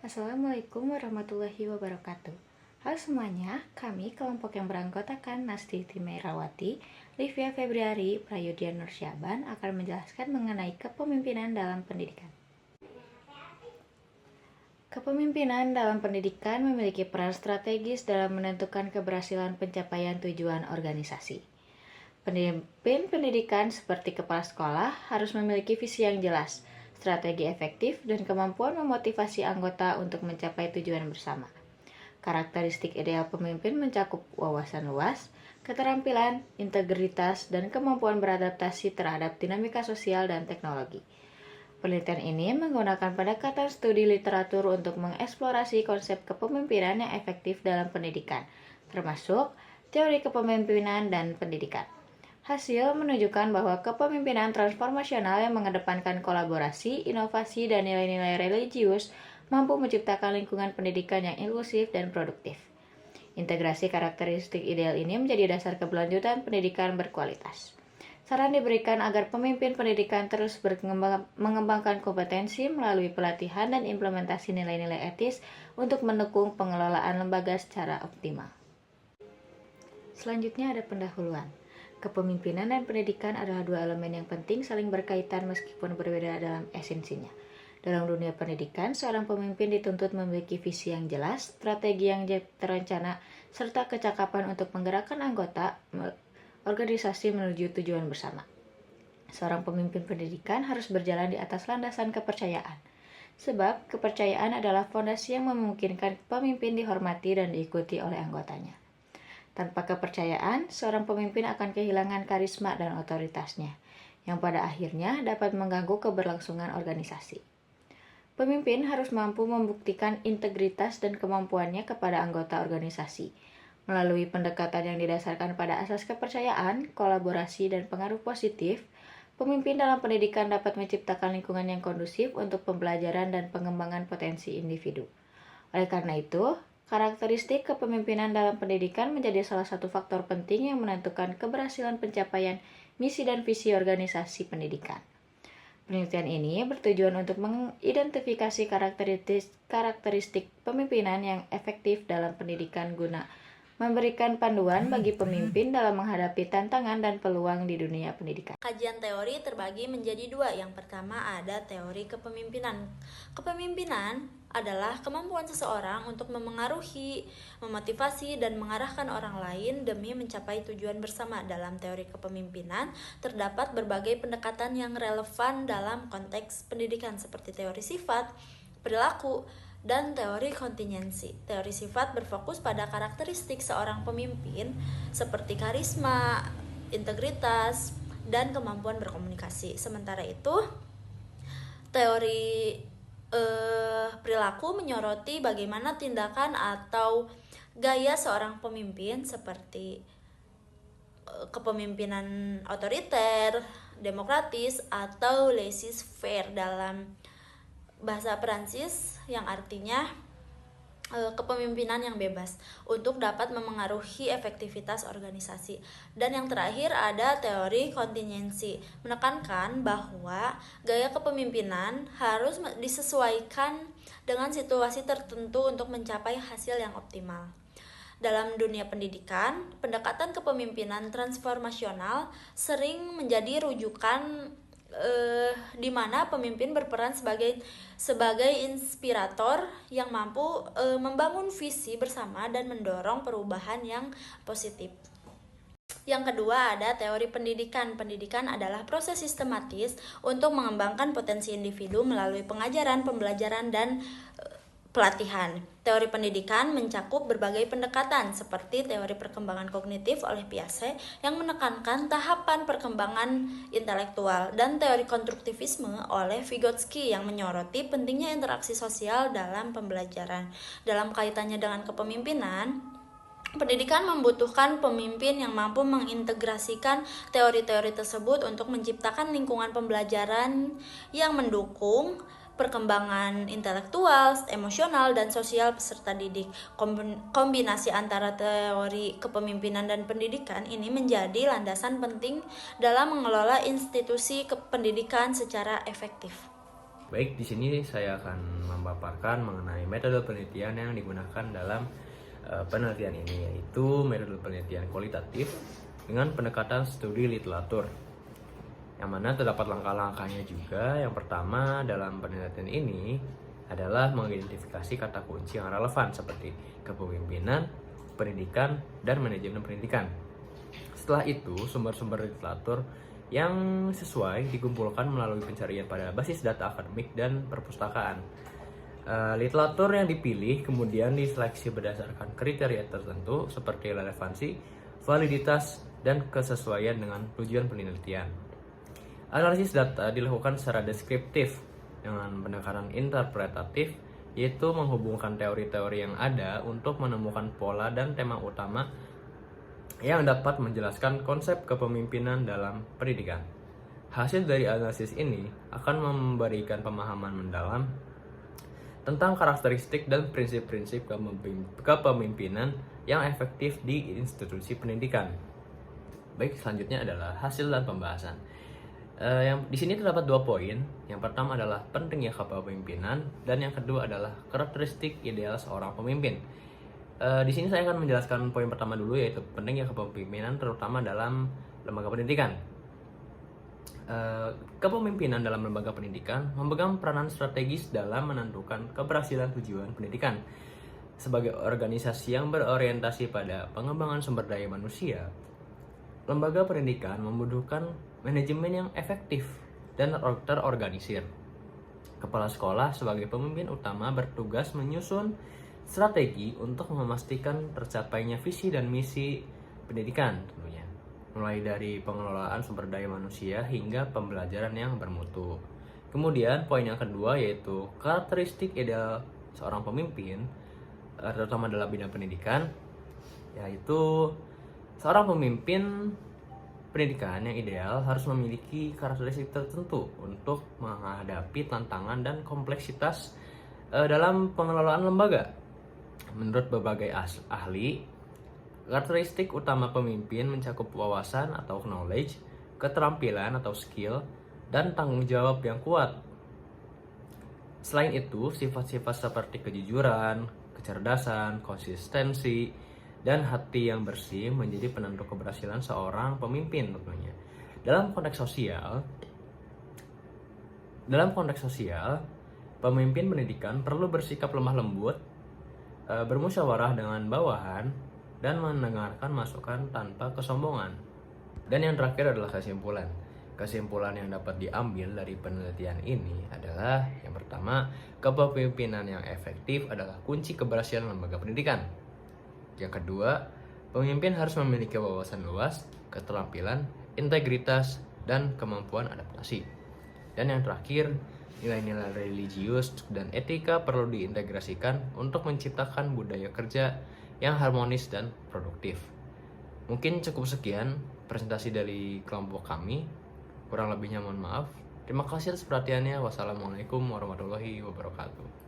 Assalamualaikum warahmatullahi wabarakatuh. Halo semuanya, kami kelompok yang beranggotakan Nasti Timairawati, Livia Febriari, Prayudya Nursyaban akan menjelaskan mengenai kepemimpinan dalam pendidikan. Kepemimpinan dalam pendidikan memiliki peran strategis dalam menentukan keberhasilan pencapaian tujuan organisasi. Pemimpin pendidikan seperti kepala sekolah harus memiliki visi yang jelas, strategi efektif, dan kemampuan memotivasi anggota untuk mencapai tujuan bersama. Karakteristik ideal pemimpin mencakup wawasan luas, keterampilan, integritas, dan kemampuan beradaptasi terhadap dinamika sosial dan teknologi. Penelitian ini menggunakan pendekatan studi literatur untuk mengeksplorasi konsep kepemimpinan yang efektif dalam pendidikan, termasuk teori kepemimpinan dan pendidikan. Hasil menunjukkan bahwa kepemimpinan transformasional yang mengedepankan kolaborasi, inovasi, dan nilai-nilai religius mampu menciptakan lingkungan pendidikan yang inklusif dan produktif. Integrasi karakteristik ideal ini menjadi dasar keberlanjutan pendidikan berkualitas. Saran diberikan agar pemimpin pendidikan terus mengembangkan kompetensi melalui pelatihan dan implementasi nilai-nilai etis untuk mendukung pengelolaan lembaga secara optimal. Selanjutnya ada pendahuluan. Kepemimpinan dan pendidikan adalah dua elemen yang penting saling berkaitan meskipun berbeda dalam esensinya. Dalam dunia pendidikan, seorang pemimpin dituntut memiliki visi yang jelas, strategi yang terencana, serta kecakapan untuk menggerakkan anggota organisasi menuju tujuan bersama. Seorang pemimpin pendidikan harus berjalan di atas landasan kepercayaan. Sebab, kepercayaan adalah fondasi yang memungkinkan pemimpin dihormati dan diikuti oleh anggotanya. Tanpa kepercayaan, seorang pemimpin akan kehilangan karisma dan otoritasnya, yang pada akhirnya dapat mengganggu keberlangsungan organisasi. Pemimpin harus mampu membuktikan integritas dan kemampuannya kepada anggota organisasi, melalui pendekatan yang didasarkan pada asas kepercayaan, kolaborasi, dan pengaruh positif. Pemimpin dalam pendidikan dapat menciptakan lingkungan yang kondusif untuk pembelajaran dan pengembangan potensi individu. Oleh karena itu, karakteristik kepemimpinan dalam pendidikan menjadi salah satu faktor penting yang menentukan keberhasilan pencapaian misi dan visi organisasi pendidikan. Penelitian ini bertujuan untuk mengidentifikasi karakteristik pemimpinan yang efektif dalam pendidikan guna memberikan panduan bagi pemimpin dalam menghadapi tantangan dan peluang di dunia pendidikan. Kajian teori terbagi menjadi dua. Yang pertama ada teori kepemimpinan. Kepemimpinan adalah kemampuan seseorang untuk memengaruhi, memotivasi, dan mengarahkan orang lain demi mencapai tujuan bersama. Dalam teori kepemimpinan terdapat berbagai pendekatan yang relevan dalam konteks pendidikan seperti teori sifat, perilaku, dan teori kontingensi. Teori sifat berfokus pada karakteristik seorang pemimpin seperti karisma, integritas, dan kemampuan berkomunikasi. Sementara itu, teori perilaku menyoroti bagaimana tindakan atau gaya seorang pemimpin seperti kepemimpinan otoriter, demokratis, atau laissez-faire dalam bahasa Perancis yang artinya kepemimpinan yang bebas untuk dapat memengaruhi efektivitas organisasi. Dan yang terakhir ada teori kontingensi, menekankan bahwa gaya kepemimpinan harus disesuaikan dengan situasi tertentu untuk mencapai hasil yang optimal. Dalam dunia pendidikan, pendekatan kepemimpinan transformasional sering menjadi rujukan di mana pemimpin berperan sebagai inspirator yang mampu membangun visi bersama dan mendorong perubahan yang positif. Yang kedua ada teori pendidikan. Pendidikan adalah proses sistematis untuk mengembangkan potensi individu melalui pengajaran, pembelajaran, dan pelatihan. Teori pendidikan mencakup berbagai pendekatan seperti teori perkembangan kognitif oleh Piaget yang menekankan tahapan perkembangan intelektual dan teori konstruktivisme oleh Vygotsky yang menyoroti pentingnya interaksi sosial dalam pembelajaran. Dalam kaitannya dengan kepemimpinan, pendidikan membutuhkan pemimpin yang mampu mengintegrasikan teori-teori tersebut untuk menciptakan lingkungan pembelajaran yang mendukung perkembangan intelektual, emosional, dan sosial peserta didik. Kombinasi antara teori kepemimpinan dan pendidikan ini menjadi landasan penting dalam mengelola institusi pendidikan secara efektif. Baik, di sini saya akan memaparkan mengenai metode penelitian yang digunakan dalam penelitian ini, yaitu metode penelitian kualitatif dengan pendekatan studi literatur, yang mana terdapat langkah-langkahnya juga. Yang pertama dalam penelitian ini adalah mengidentifikasi kata kunci yang relevan seperti kepemimpinan, pendidikan, dan manajemen pendidikan. Setelah itu, sumber-sumber literatur yang sesuai dikumpulkan melalui pencarian pada basis data akademik dan perpustakaan. Literatur yang dipilih kemudian diseleksi berdasarkan kriteria tertentu seperti relevansi, validitas, dan kesesuaian dengan tujuan penelitian. Analisis data dilakukan secara deskriptif dengan pendekatan interpretatif, yaitu menghubungkan teori-teori yang ada untuk menemukan pola dan tema utama yang dapat menjelaskan konsep kepemimpinan dalam pendidikan. Hasil dari analisis ini akan memberikan pemahaman mendalam tentang karakteristik dan prinsip-prinsip kepemimpinan yang efektif di institusi pendidikan. Baik, selanjutnya adalah hasil dan pembahasan. Yang di sini terdapat 2 poin. Yang pertama adalah pentingnya kepemimpinan, dan yang kedua adalah karakteristik ideal seorang pemimpin. Di sini saya akan menjelaskan poin pertama dulu, yaitu pentingnya kepemimpinan terutama dalam lembaga pendidikan. Kepemimpinan dalam lembaga pendidikan memegang peranan strategis dalam menentukan keberhasilan tujuan pendidikan. Sebagai organisasi yang berorientasi pada pengembangan sumber daya manusia, lembaga pendidikan membutuhkan manajemen yang efektif dan terorganisir. Kepala sekolah sebagai pemimpin utama bertugas menyusun strategi untuk memastikan tercapainya visi dan misi pendidikan tentunya, mulai dari pengelolaan sumber daya manusia hingga pembelajaran yang bermutu. Kemudian poin yang kedua yaitu karakteristik ideal seorang pemimpin, terutama dalam bidang pendidikan, yaitu seorang pemimpin pendidikan yang ideal harus memiliki karakteristik tertentu untuk menghadapi tantangan dan kompleksitas dalam pengelolaan lembaga. Menurut berbagai ahli, karakteristik utama pemimpin mencakup wawasan atau knowledge, keterampilan atau skill, dan tanggung jawab yang kuat. Selain itu, sifat-sifat seperti kejujuran, kecerdasan, konsistensi, dan hati yang bersih menjadi penentu keberhasilan seorang pemimpin tentunya. Dalam konteks sosial, pemimpin pendidikan perlu bersikap lemah lembut, bermusyawarah dengan bawahan, dan mendengarkan masukan tanpa kesombongan. Dan yang terakhir adalah kesimpulan. Kesimpulan yang dapat diambil dari penelitian ini adalah yang pertama, kepemimpinan yang efektif adalah kunci keberhasilan lembaga pendidikan. Yang kedua, pemimpin harus memiliki wawasan luas, keterampilan, integritas, dan kemampuan adaptasi. Dan yang terakhir, nilai-nilai religius dan etika perlu diintegrasikan untuk menciptakan budaya kerja yang harmonis dan produktif. Mungkin cukup sekian presentasi dari kelompok kami. Kurang lebihnya mohon maaf. Terima kasih atas perhatiannya. Wassalamualaikum warahmatullahi wabarakatuh.